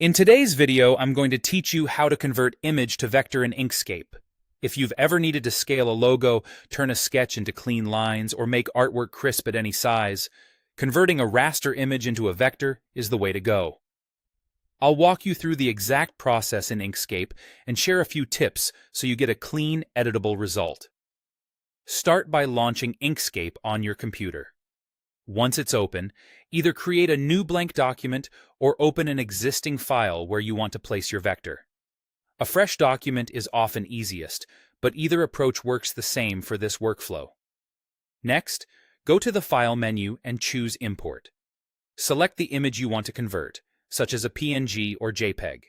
In today's video, I'm going to teach you how to convert image to vector in Inkscape. If you've ever needed to scale a logo, turn a sketch into clean lines, or make artwork crisp at any size, converting a raster image into a vector is the way to go. I'll walk you through the exact process in Inkscape and share a few tips so you get a clean, editable result. Start by launching Inkscape on your computer. Once it's open, either create a new blank document or open an existing file where you want to place your vector. A fresh document is often easiest, but either approach works the same for this workflow. Next, go to the File menu and choose Import. Select the image you want to convert, such as a PNG or JPEG.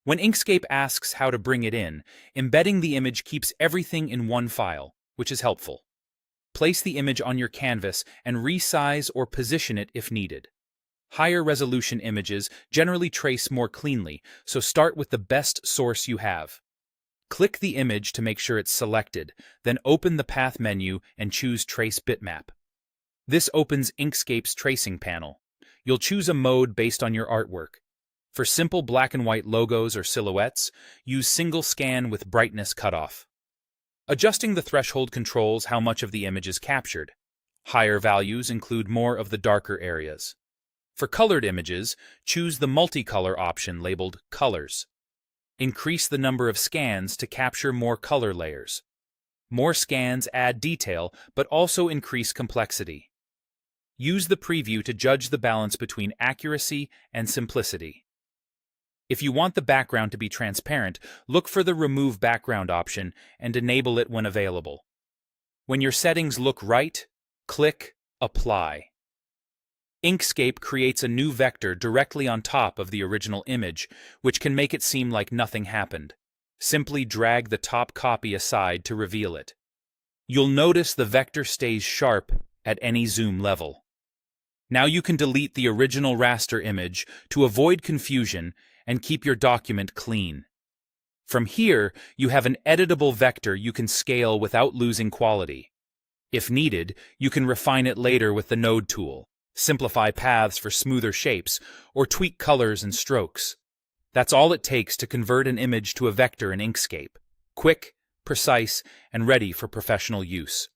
When Inkscape asks how to bring it in, embedding the image keeps everything in one file, which is helpful. Place the image on your canvas and resize or position it if needed. Higher resolution images generally trace more cleanly, so start with the best source you have. Click the image to make sure it's selected, then open the Path menu and choose Trace Bitmap. This opens Inkscape's tracing panel. You'll choose a mode based on your artwork. For simple black and white logos or silhouettes, use single scan with brightness cutoff. Adjusting the threshold controls how much of the image is captured. Higher values include more of the darker areas. For colored images, choose the multicolor option labeled Colors. Increase the number of scans to capture more color layers. More scans add detail, but also increase complexity. Use the preview to judge the balance between accuracy and simplicity. If you want the background to be transparent, look for the Remove Background option and enable it when available. When your settings look right, click Apply. Inkscape creates a new vector directly on top of the original image, which can make it seem like nothing happened. Simply drag the top copy aside to reveal it. You'll notice the vector stays sharp at any zoom level. Now you can delete the original raster image to avoid confusion and keep your document clean. From here, you have an editable vector you can scale without losing quality. If needed, you can refine it later with the Node tool, simplify paths for smoother shapes, or tweak colors and strokes. That's all it takes to convert an image to a vector in Inkscape. Quick, precise, and ready for professional use.